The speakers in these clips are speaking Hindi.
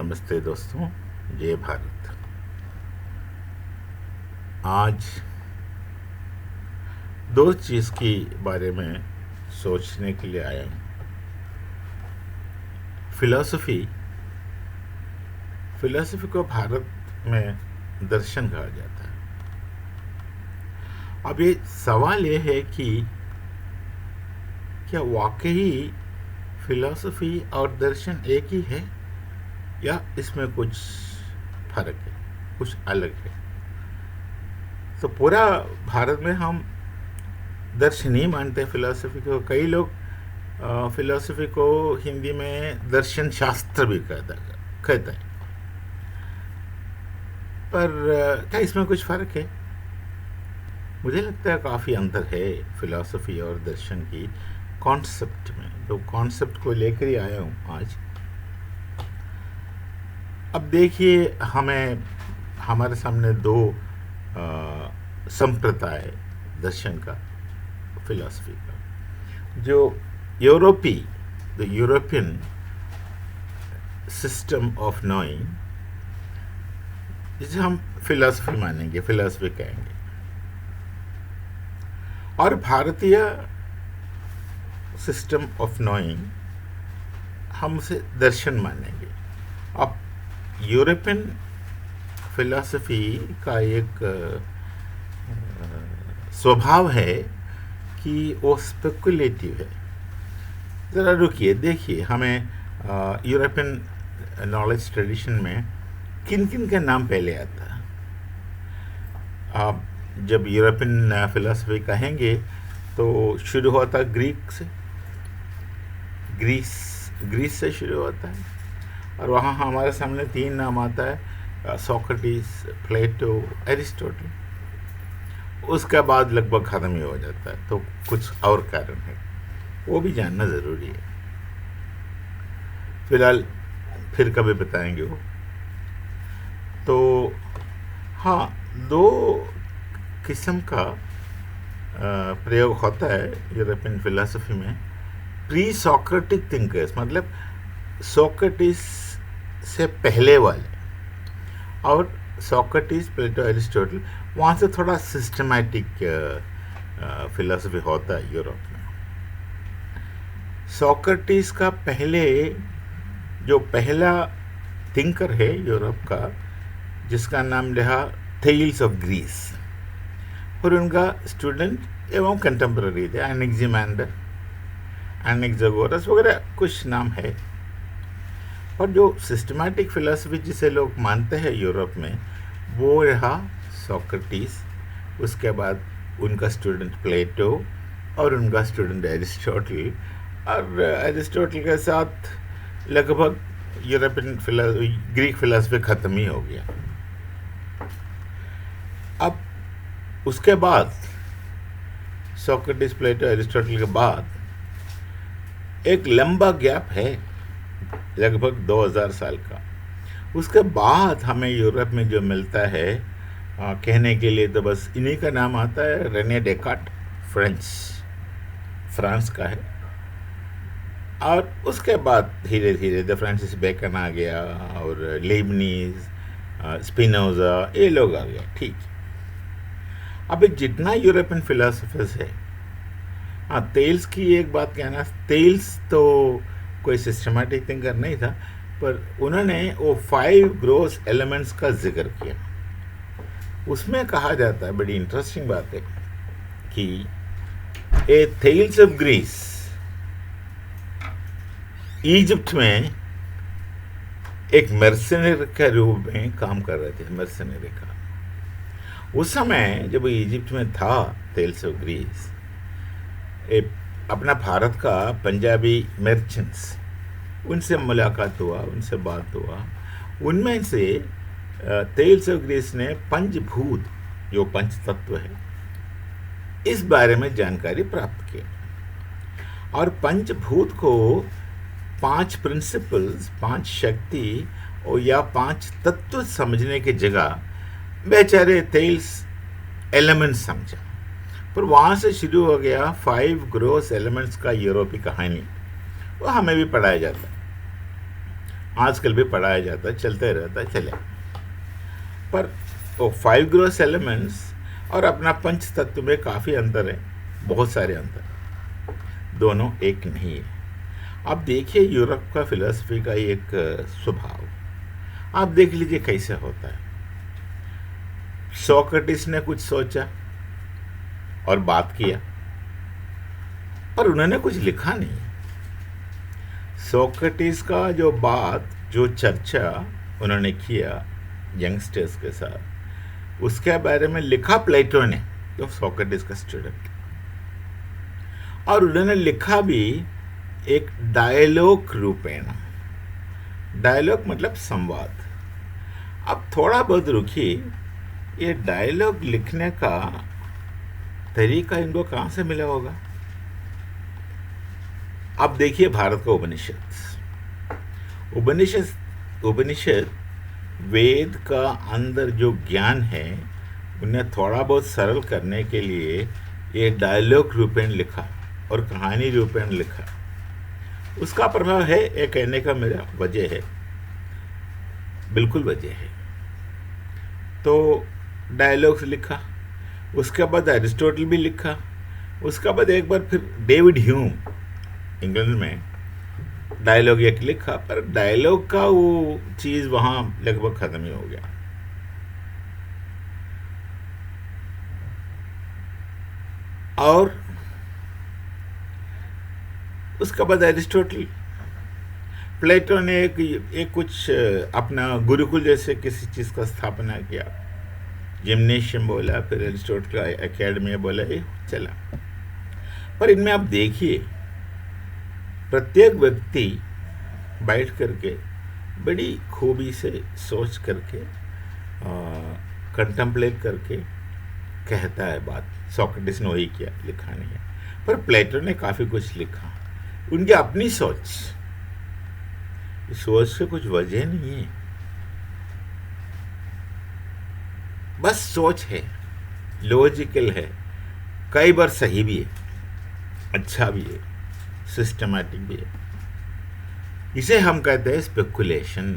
नमस्ते दोस्तों, जय भारत। आज दो चीज़ के बारे में सोचने के लिए आया हूँ। फिलॉसफी को भारत में दर्शन कहा जाता है। अब ये सवाल ये है कि क्या वाकई फिलॉसफी और दर्शन एक ही है या इसमें कुछ फर्क है, कुछ अलग है। तो पूरा भारत में हम दर्शन ही मानते हैं फिलॉसफी को। कई लोग फिलॉसफी को हिंदी में दर्शन शास्त्र भी कहता है। पर क्या इसमें कुछ फर्क है? मुझे लगता है काफ़ी अंतर है फिलॉसफी और दर्शन की कॉन्सेप्ट में। तो कॉन्सेप्ट को लेकर ही आया हूँ आज। अब देखिए, हमारे सामने दो संप्रदाय दर्शन का, फिलॉसफी का। जो यूरोपियन सिस्टम ऑफ नोइंग, जिसे हम फिलॉसफी मानेंगे, फिलॉसफी कहेंगे, और भारतीय सिस्टम ऑफ नोइंग हम उसे दर्शन मानेंगे। अब यूरोपियन फिलॉसफी का एक स्वभाव है कि वो स्पेकुलेटिव है। ज़रा रुकिए, देखिए, हमें यूरोपियन नॉलेज ट्रेडिशन में किन किन का नाम पहले आता है। आप जब यूरोपियन फिलॉसफी कहेंगे तो शुरू होता है ग्रीस से शुरू होता है, और वहाँ हमारे सामने तीन नाम आता है, सोक्रेटिस, प्लेटो, एरिस्टोटल। उसके बाद लगभग ख़त्म ही हो जाता है। तो कुछ और कारण है, वो भी जानना ज़रूरी है। फिलहाल फिर कभी बताएंगे वो। तो हाँ, दो किस्म का प्रयोग होता है यूरोपियन फिलॉसफी में। प्री सोक्रेटिक थिंकर्स, मतलब सोक्रेटिस से पहले वाले, और सोक्रेटिस, प्लेटो, एरिस्टोटल, वहाँ से थोड़ा सिस्टमैटिक फिलॉसफी होता है यूरोप में। सोक्रेटिस का जो पहला थिंकर है यूरोप का, जिसका नाम रहा थेल्स ऑफ ग्रीस, और उनका स्टूडेंट एवं कंटेम्पररी थे एनेक्सिमेंडर, एनेक्सागोरस वगैरह कुछ नाम है। और जो सिस्टमैटिक फिलॉसफी जिसे लोग मानते हैं यूरोप में, वो रहा सोक्रेटिस। उसके बाद उनका स्टूडेंट प्लेटो, और उनका स्टूडेंट एरिस्टोटल। और एरिस्टोटल के साथ लगभग यूरोपियन ग्रीक फिलॉसफी ख़त्म ही हो गया। अब उसके बाद सोक्रेटिस, प्लेटो, एरिस्टोटल के बाद एक लंबा गैप है, लगभग 2000 साल का। उसके बाद हमें यूरोप में जो मिलता है कहने के लिए, तो बस इन्हीं का नाम आता है। रेने डेकार्ट, फ्रांस का है। और उसके बाद धीरे धीरे द फ्रांसिस बेकन आ गया, और लेबनीज, स्पिनोजा, ये लोग आ गया। ठीक, अब जितना यूरोपियन फिलोसफर्स है, हाँ, तेल्स की एक बात कहना, तेल्स तो कोई सिस्टमैटिक थिंकर नहीं था, पर उन्होंने वो 5 ग्रोस एलिमेंट्स का जिक्र किया। उसमें कहा जाता है, बड़ी इंटरेस्टिंग बात है, कि ए थेल्स ऑफ ग्रीस इजिप्ट में एक मर्सनरी के रूप में काम कर रहे थे। मर्सनरी का उस समय जब इजिप्ट में था थेल्स ऑफ ग्रीस, अपना भारत का पंजाबी मर्चेंट्स, उनसे मुलाकात हुआ, उनसे बात हुआ। उनमें से थेल्स ऑफ ग्रीस ने पंचभूत, जो पंच तत्व है, इस बारे में जानकारी प्राप्त की। और पंचभूत को 5 प्रिंसिपल्स, 5 शक्ति और या 5 तत्व समझने की जगह बेचारे थेल्स एलिमेंट्स समझा। पर वहाँ से शुरू हो गया 5 ग्रोस एलिमेंट्स का यूरोपीय कहानी। वो हमें भी पढ़ाया जाता है। आजकल भी पढ़ाया जाता है, चलते रहता है, चले। पर वो 5 ग्रॉस एलिमेंट्स और अपना पंच तत्व में काफ़ी अंतर है, बहुत सारे अंतर, दोनों एक नहीं है। आप देखिए यूरोप का फिलॉसफी का एक स्वभाव, आप देख लीजिए कैसे होता है। सोक्रेटिस ने कुछ सोचा और बात किया, पर उन्होंने कुछ लिखा नहीं। सोक्रेटिस का जो बात, जो चर्चा उन्होंने किया यंगस्टर्स के साथ, उसके बारे में लिखा प्लेटो ने, जो सोक्रेटिस का स्टूडेंट, और उन्होंने लिखा भी एक डायलॉग रूपेण। डायलॉग मतलब संवाद। अब थोड़ा बहुत रुकिए, ये डायलॉग लिखने का तरीका इनको कहाँ से मिला होगा? अब देखिए भारत का उपनिषद वेद का अंदर जो ज्ञान है, उन्हें थोड़ा बहुत सरल करने के लिए ये डायलॉग रूपेण लिखा और कहानी रूपेण लिखा। उसका प्रभाव है, ये कहने का मेरा वजह है, बिल्कुल वजह है। तो डायलॉग्स लिखा, उसके बाद एरिस्टोटल भी लिखा, उसके बाद एक बार फिर डेविड ह्यूम इंग्लैंड में डायलॉग एक लिखा, पर डायलॉग का वो चीज़ वहाँ लगभग ख़त्म ही हो गया। और उसके बाद एरिस्टोटल, प्लेटो ने एक कुछ अपना गुरुकुल जैसे किसी चीज़ का स्थापना किया, जिम्नेशियम बोला, फिर एरिस्टोटल एकेडमी बोला, ये चला। पर इनमें आप देखिए प्रत्येक व्यक्ति बैठ करके बड़ी खूबी से सोच करके कंटेम्पलेट करके कहता है बात। सोक्रेटिस ने वही किया, लिखा नहीं है, पर प्लेटो ने काफ़ी कुछ लिखा, उनकी अपनी सोच। सोच से कुछ वजह नहीं है, बस सोच है, लॉजिकल है, कई बार सही भी है, अच्छा भी है, सिस्टमैटिक भी है। इसे हम कहते हैं स्पेकुलेशन।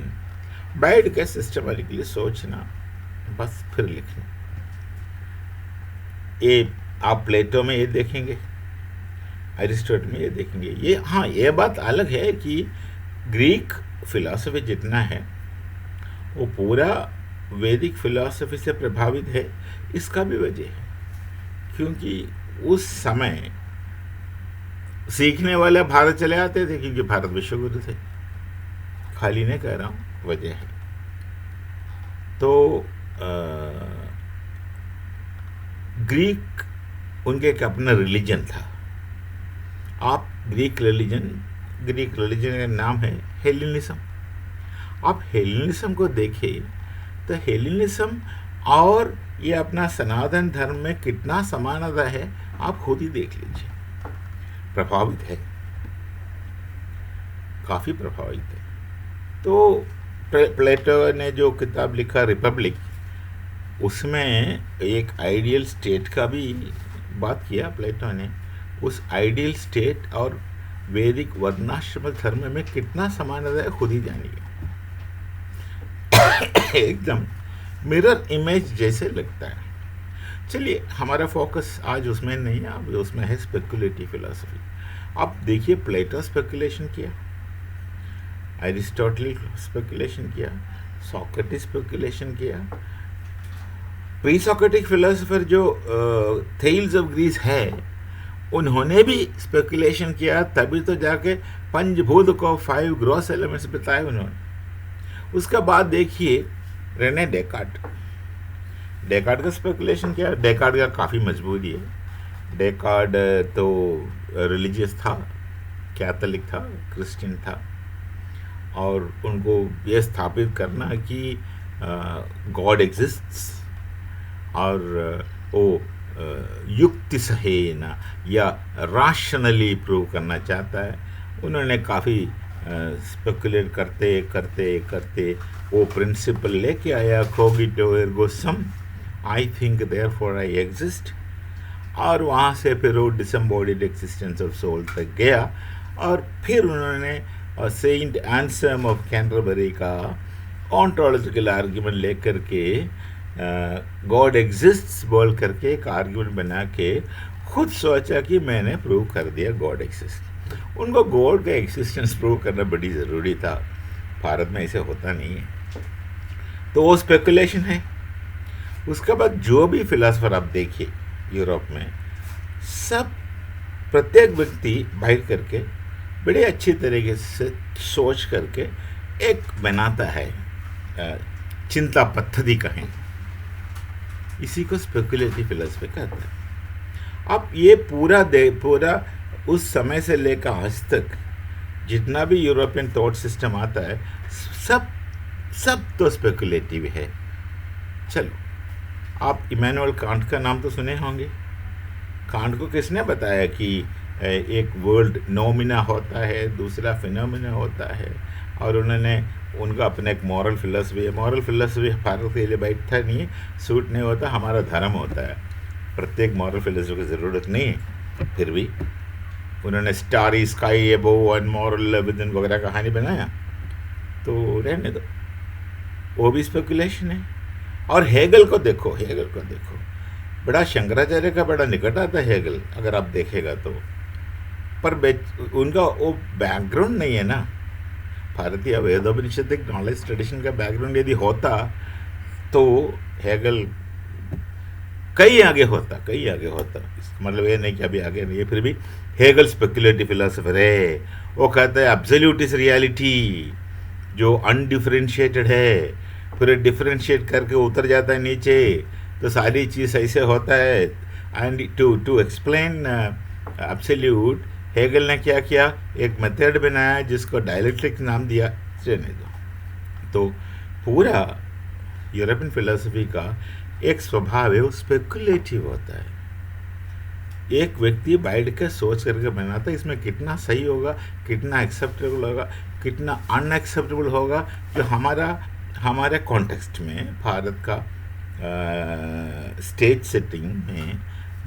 बैठ के सिस्टमैटिकली सोचना, बस फिर लिखना। ये आप प्लेटो में ये देखेंगे, एरिस्टोटल में ये देखेंगे। ये हाँ, ये बात अलग है कि ग्रीक फिलॉसफी जितना है वो पूरा वैदिक फिलॉसफी से प्रभावित है। इसका भी वजह है क्योंकि उस समय सीखने वाले भारत चले आते थे, क्योंकि भारत विश्वगुरु थे, खाली नहीं कह रहा हूँ, वजह है। तो ग्रीक उनके एक अपना रिलीजन था। आप ग्रीक रिलीजन का नाम है हेलेनिज्म। आप हेलेनिज्म को देखिए तो हेलेनिज्म और ये अपना सनातन धर्म में कितना समानता है, आप खुद ही देख लीजिए। प्रभावित है, काफ़ी प्रभावित है। तो प्लेटो ने जो किताब लिखा रिपब्लिक, उसमें एक आइडियल स्टेट का भी बात किया प्लेटो ने। उस आइडियल स्टेट और वैदिक वर्णाश्रम धर्म में कितना समानता है, खुद ही जानिए। एकदम मिरर इमेज जैसे लगता है। चलिए, हमारा फोकस आज उसमें नहीं है, अब उसमें है स्पेकुलेटिव फिलॉसफी। आप देखिए प्लेटो स्पेकुलेशन किया, एरिस्टोटल स्पेकुलेशन किया, सोक्रेटिस स्पेकुलेशन किया, प्री सोक्रेटिक फिलोसोफर जो थेल्स ऑफ ग्रीस है, उन्होंने भी स्पेकुलेशन किया, तभी तो जाके पंचभूत को 5 ग्रॉस एलिमेंट्स बताए उन्होंने। उसका बाद देखिए रेने डेकार्ड का स्पेकुलेशन किया। डेकार्ड का काफ़ी मजबूरी है। डेकार्ड तो रिलीजियस था, कैथोलिक था, क्रिश्चियन था, और उनको ये स्थापित करना कि गॉड एग्जिस्ट्स और वो युक्ति सहेना या रैशनली प्रूव करना चाहता है। उन्होंने काफ़ी स्पेकुलेट करते करते करते वो प्रिंसिपल लेके आया, cogito ergo sum, I think therefore I exist, और वहाँ से फिर वो डिसम्बॉडीड एक्सिस्टेंस ऑफ सोल तक गया। और फिर उन्होंने और सेंट एंसम ऑफ कैंटरबरी का ऑन्टोलॉजिकल आर्ग्यूमेंट लेकर के गॉड एग्जिस्ट्स बोल करके एक आर्ग्यूमेंट बना के खुद सोचा कि मैंने प्रूव कर दिया गॉड एग्जिस्ट। उनको गॉड का एग्जिस्टेंस प्रूव करना बड़ी ज़रूरी था, भारत में ऐसे होता नहीं है, तो वो स्पेकुलेशन है। उसके बाद जो भी फिलासफर आप देखिए यूरोप में, सब प्रत्येक व्यक्ति बैठ करके बड़े अच्छी तरीके से सोच करके एक बनाता है चिंता पद्धति कहें, इसी को स्पेकुलेटिव फिलोसफी कहते हैं। अब ये पूरा उस समय से लेकर आज तक जितना भी यूरोपियन थॉट सिस्टम आता है, सब तो स्पेकुलेटिव है। चलो, आप इमैनुअल कांट का नाम तो सुने होंगे। कांट को किसने बताया कि एक वर्ल्ड नोमिना होता है, दूसरा फिनोमिना होता है, और उन्होंने उनका अपना एक मॉरल फिलोसफी है। मॉरल फिलोसफी भारत के लिए बैठता नहीं, सूट नहीं होता, हमारा धर्म होता है। प्रत्येक मॉरल फिलोसफी की ज़रूरत नहीं है, फिर भी उन्होंने starry sky above and moral within वगैरह कहानी बनाया, तो रहने दो, वो भी स्पेकुलेशन है। और हेगल को देखो, बड़ा शंकराचार्य का बड़ा निकट आता है हेगल, अगर आप देखेगा तो, पर उनका वो बैकग्राउंड नहीं है ना, भारतीय वेदोपनिषदिक नॉलेज ट्रेडिशन का बैकग्राउंड यदि होता तो हेगल कई आगे होता। मतलब ये नहीं कि अभी आगे नहीं है, फिर भी हेगल स्पेकुलेटिव फिलोसोफर है। वो कहता है एब्सोल्यूट इज रियलिटी, जो अनडिफरेंशिएटेड है, फिर डिफरेंशिएट करके उतर जाता है नीचे, तो सारी चीज़ ऐसे होता है। And to explain absolute, Hegel ने क्या किया, एक मेथड बनाया जिसको डायलेक्ट्रिक नाम दिया। तो पूरा यूरोपियन फिलोसफी का एक स्वभाव है, वो स्पेकुलेटिव होता है। एक व्यक्ति बैठ के सोच करके बनाता है, इसमें कितना सही होगा, कितना एक्सेप्टेबल होगा, कितना अनएक्सेप्टेबल होगा, जो हमारे कॉन्टेक्स्ट में भारत का स्टेज सेटिंग में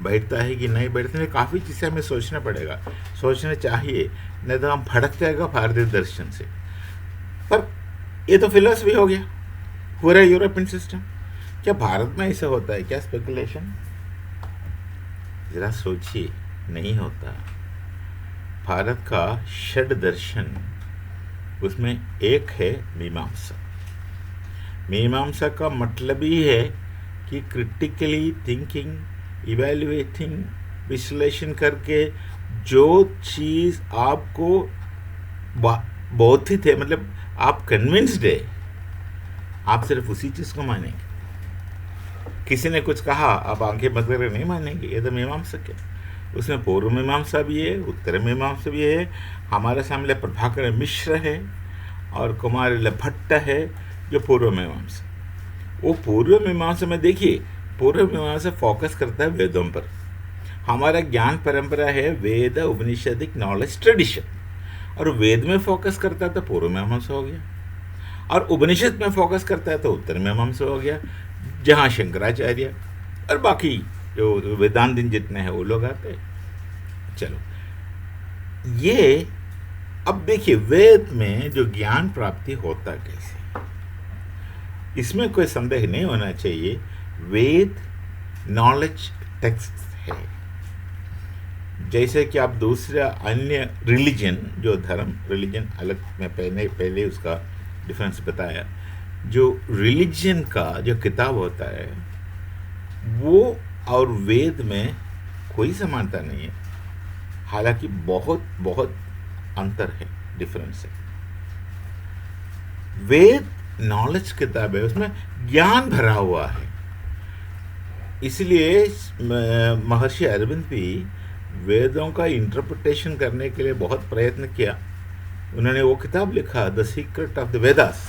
बैठता है कि नहीं बैठता है। काफ़ी चीज़ें हमें सोचना पड़ेगा, सोचना चाहिए, नहीं तो हम भड़क जाएगा भारतीय दर्शन से। पर ये तो फिलोसफी हो गया पूरा यूरोपियन सिस्टम। क्या भारत में ऐसा होता है क्या स्पेकुलेशन? ज़रा सोचिए, नहीं होता। भारत का षड दर्शन, उसमें एक है मीमांसा। मीमांसा का मतलब ही है कि क्रिटिकली थिंकिंग, इवैल्यूएटिंग, विश्लेषण करके जो चीज़ आपको बोधित है, मतलब आप कन्विंस्ड है, आप सिर्फ उसी चीज़ को मानेंगे। किसी ने कुछ कहा, आप आंखें बंद करके नहीं मानेंगे, ये तो मीमांसा है। उसमें पूर्व मीमांसा भी है, उत्तर मीमांसा भी है। हमारे सामने प्रभाकर मिश्र है और कुमार भट्ट है जो पूर्व मीमांसा। वो पूर्व मीमांसा में देखिए, पूर्व मीमांसा फोकस करता है वेदों पर। हमारा ज्ञान परंपरा है वेद उपनिषदिक नॉलेज ट्रेडिशन, और वेद में फोकस करता है तो पूर्व मीमांसा हो गया, और उपनिषद में फोकस करता है तो उत्तर मीमांसा हो गया, जहाँ शंकराचार्य और बाकी जो वेदांतिन जितने हैं वो लोग आते हैं। चलो, ये अब देखिए वेद में जो ज्ञान प्राप्ति होता कैसे, इसमें कोई संदेह नहीं होना चाहिए। वेद नॉलेज टेक्स्ट है, जैसे कि आप दूसरा अन्य रिलीजन, जो धर्म रिलीजन अलग, मैं पहले उसका डिफरेंस बताया। जो रिलीजन का जो किताब होता है वो और वेद में कोई समानता नहीं है, हालांकि बहुत बहुत अंतर है, डिफरेंस है। वेद नॉलेज किताब है, उसमें ज्ञान भरा हुआ है। इसलिए महर्षि अरविंद भी वेदों का इंटरप्रिटेशन करने के लिए बहुत प्रयत्न किया। उन्होंने वो किताब लिखा, the secret of the Vedas,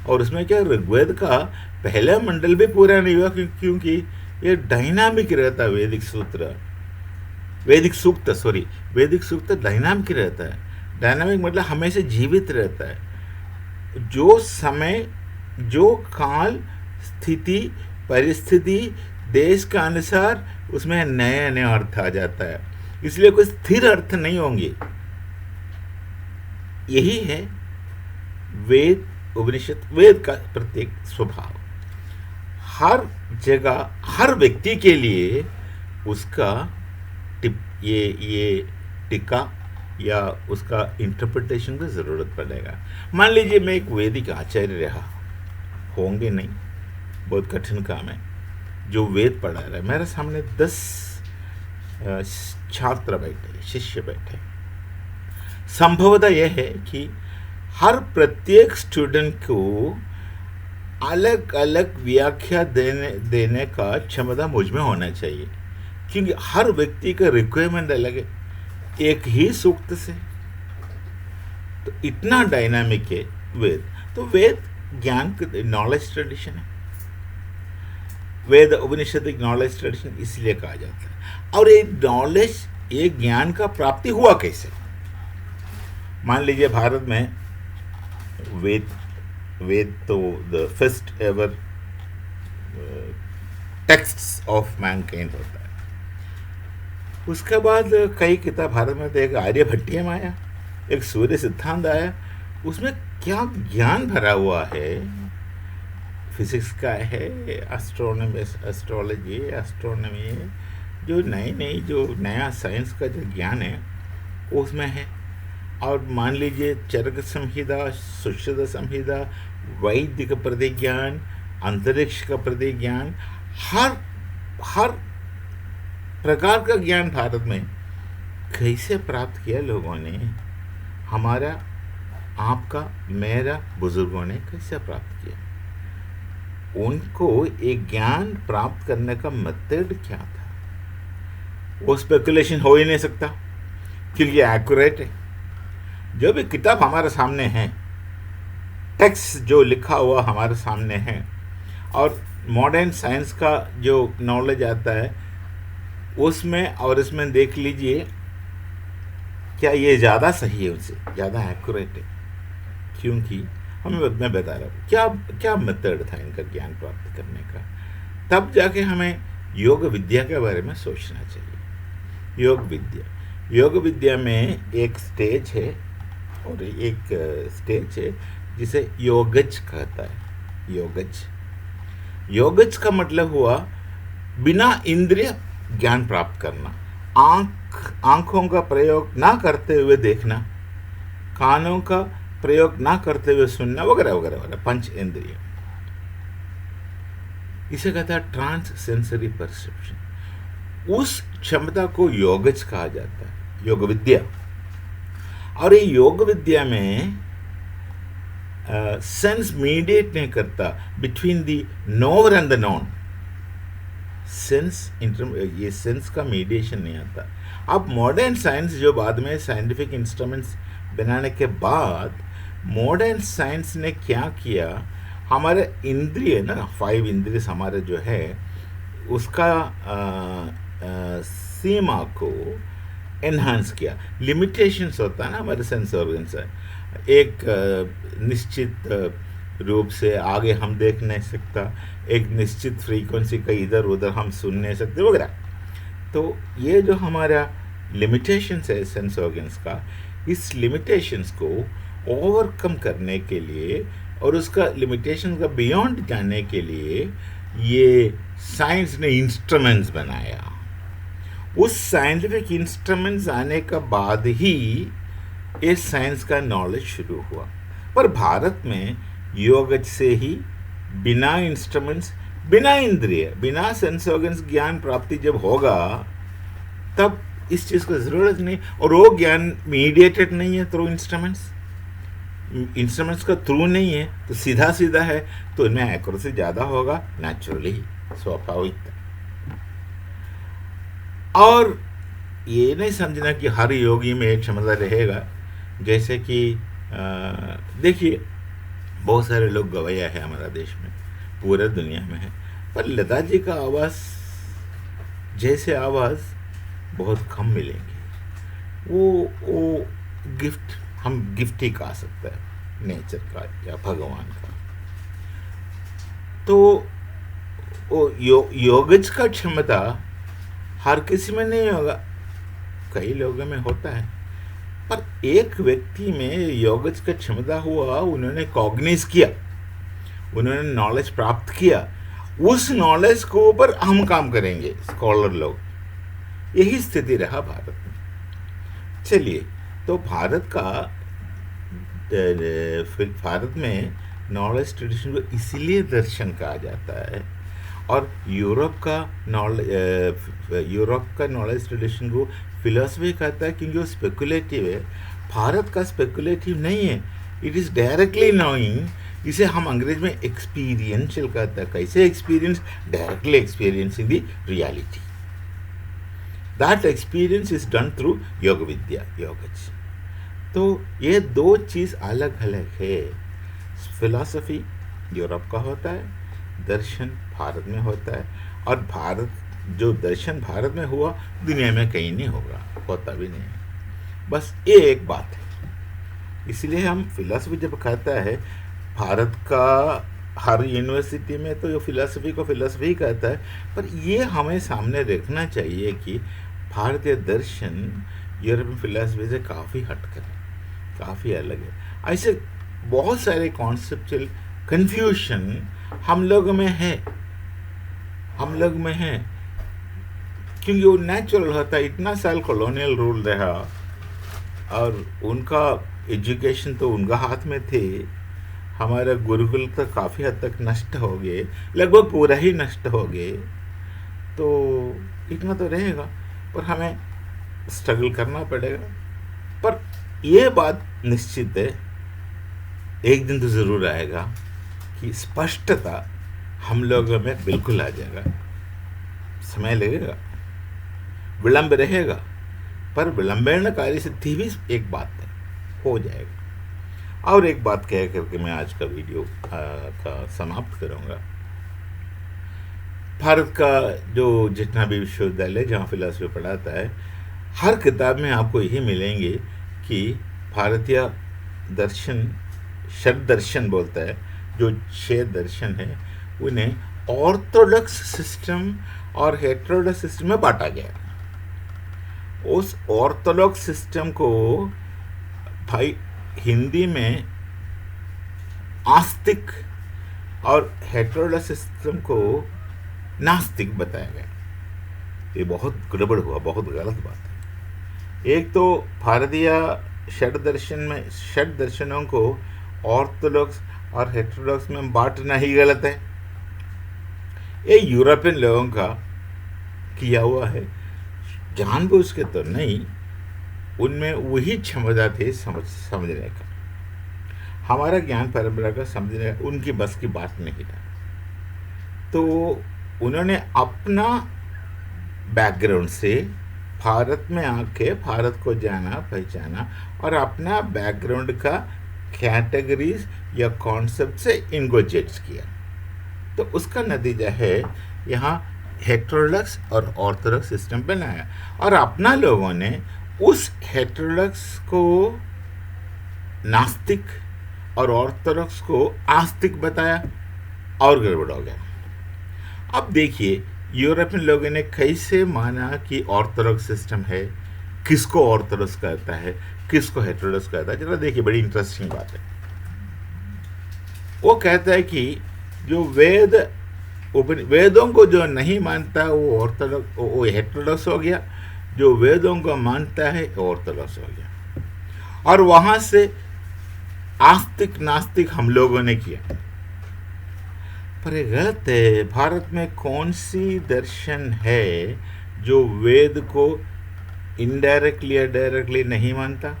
और उसमें क्या ऋग्वेद का पहला मंडल भी पूरा नहीं हुआ, क्योंकि ये डायनामिक रहता है। वैदिक सूक्त डायनामिक रहता है। डायनामिक मतलब हमेशा जीवित रहता है। जो समय, जो काल, स्थिति, परिस्थिति, देश का अनुसार उसमें नए नए अर्थ आ जाता है। इसलिए कोई स्थिर अर्थ नहीं होंगे। यही है वेद उपनिषद, वेद का प्रत्येक स्वभाव। हर जगह हर व्यक्ति के लिए उसका ये टिक्का या उसका इंटरप्रिटेशन की ज़रूरत पड़ेगा। मान लीजिए मैं एक वैदिक आचार्य रहा, होंगे नहीं, बहुत कठिन काम है, जो वेद पढ़ा रहा है, मेरे सामने 10 छात्र बैठे, शिष्य बैठे। संभवतः यह है कि हर प्रत्येक स्टूडेंट को अलग अलग व्याख्या देने का क्षमता मुझ में होना चाहिए, क्योंकि हर व्यक्ति का रिक्वायरमेंट अलग है, एक ही सूक्त से। तो इतना डायनामिक है वेद। तो वेद ज्ञान नॉलेज ट्रेडिशन है, वेद उपनिषद नॉलेज ट्रेडिशन इसलिए कहा जाता है। और ये नॉलेज, ये ज्ञान का प्राप्ति हुआ कैसे? मान लीजिए भारत में वेद तो the first ever texts of Mankind होता है। उसके बाद कई किताब भारत में, तो एक आर्यभट्टीय में आया, एक सूर्य सिद्धांत आया। उसमें क्या ज्ञान भरा हुआ है, फिजिक्स का है, एस्ट्रोलॉजी, एस्ट्रोनॉमी, जो नई जो नया साइंस का जो ज्ञान है उसमें है। और मान लीजिए चरक संहिता, सुश्रुत संहिता, वैदिक प्रतिज्ञान, अंतरिक्ष का प्रतिज्ञान, हर प्रकार का ज्ञान भारत में कैसे प्राप्त किया लोगों ने, हमारा, आपका, मेरा, बुजुर्गों ने कैसे प्राप्त किया? उनको एक ज्ञान प्राप्त करने का मेथड क्या था? वो स्पेकुलेशन हो ही नहीं सकता, क्योंकि एक्यूरेट है। जो भी किताब हमारे सामने है, टेक्स्ट जो लिखा हुआ हमारे सामने है, और मॉडर्न साइंस का जो नॉलेज आता है उसमें और इसमें देख लीजिए, क्या ये ज़्यादा सही है, उससे ज़्यादा एक्यूरेट है? क्योंकि मैं बता रहा हूँ क्या क्या मेथड था इनका ज्ञान प्राप्त करने का। तब जाके हमें योग विद्या के बारे में सोचना चाहिए। योग विद्या में एक स्टेज है, और एक स्टेज है जिसे योगज कहता है। योगज का मतलब हुआ बिना इंद्रिय ज्ञान प्राप्त करना, आंखों का प्रयोग ना करते हुए देखना, कानों का प्रयोग ना करते हुए सुनना, वगैरह वगैरह वगैरह, पंच इंद्रिय। इसे कहता है ट्रांस सेंसरी परसेप्शन। उस क्षमता को योगज कहा जाता है, योग विद्या। और ये योग विद्या में सेंस मीडिएट नहीं करता between the nowhere and the non. ये सेंस का मीडिएशन नहीं आता। अब मॉडर्न साइंस जो बाद में साइंटिफिक इंस्ट्रूमेंट्स बनाने के बाद मॉडर्न साइंस ने क्या किया, हमारे इंद्रिय ना, 5 इंद्रिय हमारे जो है, उसका सीमा को एनहांस किया। लिमिटेशंस होता है ना हमारे सेंस ऑर्गन्स है, एक निश्चित रूप से आगे हम देख नहीं सकता, एक निश्चित फ्रीक्वेंसी का इधर उधर हम सुन नहीं सकते, वगैरह। तो ये जो हमारा लिमिटेशंस है सेंस ऑर्गन्स का, इस लिमिटेशंस को ओवरकम करने के लिए और उसका लिमिटेशन का बियॉन्ड जाने के लिए ये साइंस ने इंस्ट्रूमेंट्स बनाया। उस साइंटिफिक इंस्ट्रूमेंट्स आने के बाद ही इस साइंस का नॉलेज शुरू हुआ। पर भारत में योगज से ही बिना इंस्ट्रूमेंट्स, बिना इंद्रिय, बिना सेंस ऑर्गन्स ज्ञान प्राप्ति जब होगा, तब इस चीज़ को ज़रूरत नहीं। और वो ज्ञान मीडिएटेड नहीं है थ्रू इंस्ट्रूमेंट्स का थ्रू नहीं है, तो सीधा सीधा है, तो इनमें एक्यूरेसी ज़्यादा होगा, नेचुरली, स्वाभाविक। और ये नहीं समझना कि हर योगी में एक क्षमता रहेगा। जैसे कि देखिए, बहुत सारे लोग गवैया है हमारा देश में, पूरे दुनिया में है, पर लता जी का आवाज़ जैसे आवाज़ बहुत कम मिलेंगे। वो गिफ्ट, हम गिफ्ट ही कहा सकते हैं नेचर का या भगवान का। तो वो योगज का क्षमता हर किसी में नहीं होगा, कई लोगों में होता है। पर एक व्यक्ति में योगज का क्षमता हुआ, उन्होंने कॉग्निज किया, उन्होंने नॉलेज प्राप्त किया, उस नॉलेज को ऊपर हम काम करेंगे स्कॉलर लोग, यही स्थिति रहा भारत में। चलिए, तो भारत में नॉलेज ट्रेडिशन को इसीलिए दर्शन कहा जाता है, और यूरोप का नॉलेज ट्रेडिशन को फिलॉसफी कहता है, क्योंकि वो स्पेकुलेटिव है। भारत का स्पेकुलेटिव नहीं है, इट इज़ डायरेक्टली नोइंग। इसे हम अंग्रेज में एक्सपीरियंशियल कहता है। कैसे experience? Directly experiencing the reality. That experience is done through योग विद्या, योगज। तो ये दो चीज़ अलग अलग है। फिलॉसफी यूरोप का होता है, दर्शन भारत में होता है, और जो दर्शन भारत में हुआ दुनिया में कहीं नहीं होगा, होता भी नहीं। बस ये एक बात है। इसलिए हम फिलॉसफी जब कहता है, भारत का हर यूनिवर्सिटी में तो फिलॉसफी को फिलॉसफी ही कहता है, पर ये हमें सामने रखना चाहिए कि भारतीय दर्शन यूरोपियन फिलॉसफी से काफ़ी हटकर है, काफ़ी अलग है। ऐसे बहुत सारे कॉन्सेप्चुअल कन्फ्यूशन हम लोग में है, क्योंकि वो नेचुरल होता है। इतना साल कॉलोनियल रूल रहा, और उनका एजुकेशन तो उनका हाथ में थे। हमारा गुरुकुल तो काफ़ी हद तक नष्ट हो गए, लगभग पूरा ही नष्ट हो गए। तो इतना तो रहेगा, पर हमें स्ट्रगल करना पड़ेगा। पर यह बात निश्चित है, एक दिन तो ज़रूर आएगा कि स्पष्टता हम लोगों में बिल्कुल आ जाएगा। समय लगेगा, विलंब रहेगा, पर विलंबनकारी सिद्धि भी एक बात है, हो जाएगा। और एक बात कह करके मैं आज का वीडियो का समाप्त करूँगा। भारत का जो जितना भी विश्वविद्यालय जहाँ फिलॉसफी पढ़ाता है, हर किताब में आपको यही मिलेंगे कि भारतीय दर्शन, षड दर्शन बोलता है, जो 6 दर्शन है, उन्हें ऑर्थोडॉक्स सिस्टम और हेटेरोडॉक्स सिस्टम में बांटा गया। उस ऑर्थोडॉक्स सिस्टम को भाई हिंदी में आस्तिक और हेटेरोडॉक्स सिस्टम को नास्तिक बताया गया। ये बहुत गड़बड़ हुआ, बहुत गलत बात है। एक तो भारतीय षड दर्शनों को ऑर्थोडॉक्स और हेटेरोडॉक्स में बांटना ही गलत है। ये यूरोपियन लोगों का किया हुआ है, जानबूझ के तो नहीं, उनमें वही क्षमता थी समझने का। हमारा ज्ञान परंपरा का समझने का उनकी बस की बात नहीं था। तो उन्होंने अपना बैकग्राउंड से भारत में आके भारत को जाना, पहचाना, और अपना बैकग्राउंड का कैटेगरीज या कॉन्सेप्ट से इनको जज किया। तो उसका नतीजा है यहाँ हेटेरोडॉक्स और ऑर्थोडॉक्स सिस्टम बनाया, और अपना लोगों ने उस हेटेरोडॉक्स को नास्तिक और ऑर्थोडॉक्स को आस्तिक बताया, और गड़बड़ हो गया। अब देखिए यूरोपियन लोगों ने कैसे माना कि ऑर्थोडॉक्स सिस्टम है, किसको ऑर्थोडॉक्स कहता है, किसको हेटेरोडॉक्स कहता है। जरा देखिए, बड़ी इंटरेस्टिंग बात है। वो कहता है कि जो वेदों को जो नहीं मानता वो ऑर्थोडॉक्स, वो हेटेरोडॉक्स हो गया। जो वेदों को मानता है ऑर्थोडॉक्स हो गया। और वहां से आस्तिक नास्तिक हम लोगों ने किया, पर ये गलत है। भारत में कौन सी दर्शन है जो वेद को इनडायरेक्टली या डायरेक्टली नहीं मानता?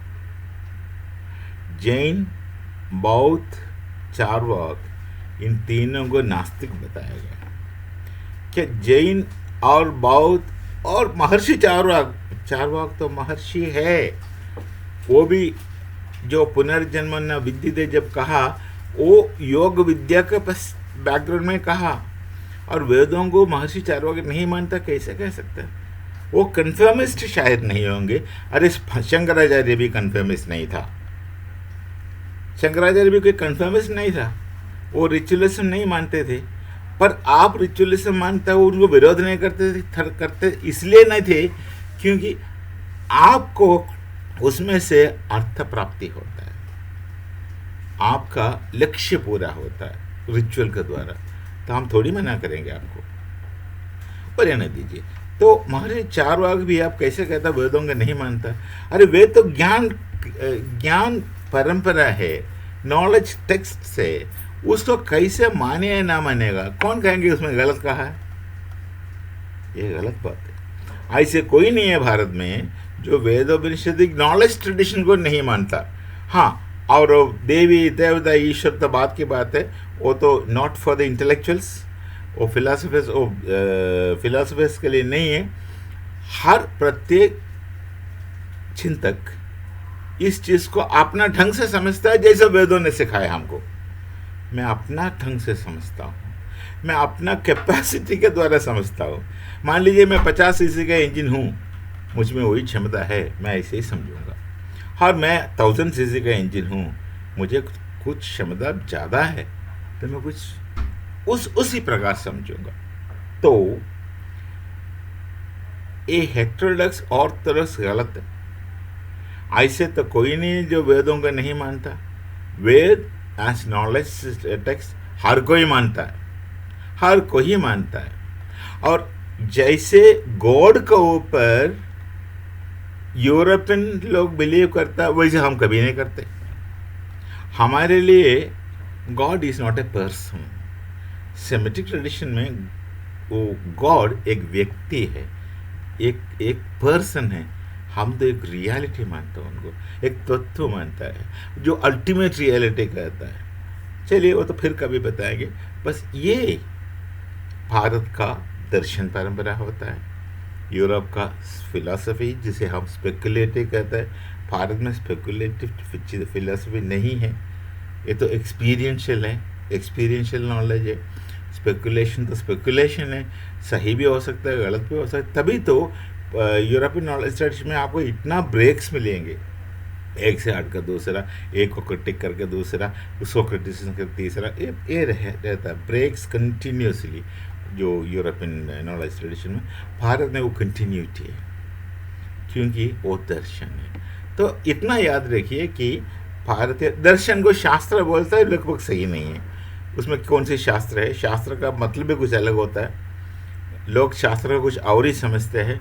जैन, बौद्ध, चारवाक, इन तीनों को नास्तिक बताया गया। क्या जैन और बौद्ध और महर्षि चारवाक तो महर्षि है, वो भी जो पुनर्जन्म न विद्यते जब कहा, वो योग विद्या के बैकग्राउंड में कहा, और वेदों को महर्षि चारवाक नहीं मानता, कैसे कह सकते हैं? वो कन्फर्मिस्ट शायद नहीं होंगे। अरे शंकराचार्य भी कन्फर्मिस्ट नहीं था, शंकराचार्य भी कोई कन्फर्मिस्ट नहीं था, वो रिचुअलिज्म नहीं मानते थे। पर आप रिचुअलिज्म मानते हो, उनको विरोध नहीं करते इसलिए नहीं थे क्योंकि आपको उसमें से अर्थ प्राप्ति होता है, आपका लक्ष्य पूरा होता है रिचुअल के द्वारा। तो हम थोड़ी मना करेंगे आपको, पर रहने दीजिए। तो महर्षि चारवाक भी आप कैसे कहता वेदों का नहीं मानता? अरे वेद तो ज्ञान ज्ञान परंपरा है, नॉलेज टेक्स्ट से, उसको कैसे माने या ना मानेगा? कौन कहेंगे उसमें गलत कहा है? ये गलत बात है। ऐसे कोई नहीं है भारत में जो वेदोपनिषदिक नॉलेज ट्रेडिशन को नहीं मानता। हाँ, और देवी देवता ईश्वर तो बात की बात है, वो तो नॉट फॉर द इंटेलेक्चुअल्स, वो फिलोसफर्स के लिए नहीं है। हर प्रत्येक चिंतक इस चीज को अपना ढंग से समझता है, जैसे वेदों ने सिखाया हमको। मैं अपना ढंग से समझता हूँ, मैं अपना कैपेसिटी के द्वारा समझता हूँ। मान लीजिए मैं 50 सीसी का इंजन हूँ, मुझ में वही क्षमता है, मैं ऐसे ही समझूंगा। और मैं 1000 सीसी का इंजन हूँ, मुझे कुछ क्षमता ज़्यादा है, तो मैं कुछ उसी प्रकार समझूंगा। तो ये हेटेरोडॉक्स ऑर्थोडॉक्स गलत है। ऐसे तो कोई नहीं जो वेदों का नहीं मानता। वेद एज नॉलेज टेक्स्ट हर कोई मानता है, हर कोई मानता है। और जैसे गॉड के ऊपर यूरोपियन लोग बिलीव करता है, वैसे हम कभी नहीं करते। हमारे लिए God is not a person. Semitic tradition में वो गॉड एक व्यक्ति है, एक पर्सन है। हम तो एक रियलिटी मानते हैं उनको, एक तत्व मानता है जो अल्टीमेट रियलिटी कहता है। चलिए वो तो फिर कभी बताएंगे। बस ये भारत का दर्शन परंपरा होता है, यूरोप का फिलॉसफी जिसे हम स्पेकुलेटिव कहते हैं। भारत में स्पेकुलेटिव फिलॉसफी नहीं है, ये तो एक्सपीरियंशियल है, एक्सपीरियंशियल नॉलेज है। स्पेकुलेशन तो स्पेकुलेशन है, सही भी हो सकता है, गलत भी हो सकता है। तभी तो यूरोपियन नॉलेज स्टडीज में आपको इतना ब्रेक्स मिलेंगे, एक से हट कर दूसरा, एक को क्रिटिक करके दूसरा, उसको क्रिटिसिज्म कर तीसरा, ये रहता है ब्रेक्स कंटिन्यूसली। जो यूरोपियन नॉलेज ट्रेडिशन में, भारत में वो कंटिन्यूटी है, क्योंकि वो दर्शन है। तो इतना याद रखिए कि भारतीय दर्शन को शास्त्र बोलता है, लगभग सही नहीं है। उसमें कौन सी शास्त्र है? शास्त्र का मतलब भी कुछ अलग होता है, लोग शास्त्र को कुछ और ही समझते हैं।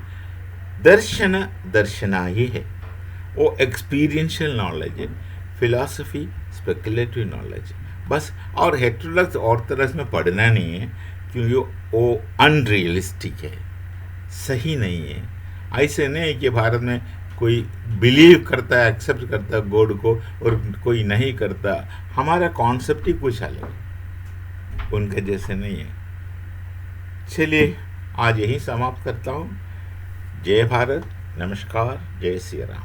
दर्शन दर्शना ही है, वो एक्सपीरियंशियल नॉलेज है। फिलॉसफी स्पेकुलेटिव नॉलेज बस। और हेटेरोडॉक्स ऑर्थोडॉक्स में पढ़ना नहीं है, क्योंकि वो अनरियलिस्टिक है, सही नहीं है। ऐसे नहीं कि भारत में कोई बिलीव करता है, एक्सेप्ट करता है गॉड को, और कोई नहीं करता। हमारा कॉन्सेप्ट ही कुछ अलग है, उनके जैसे नहीं है। चलिए आज यही समाप्त करता हूँ। जय भारत, नमस्कार, जय श्री राम।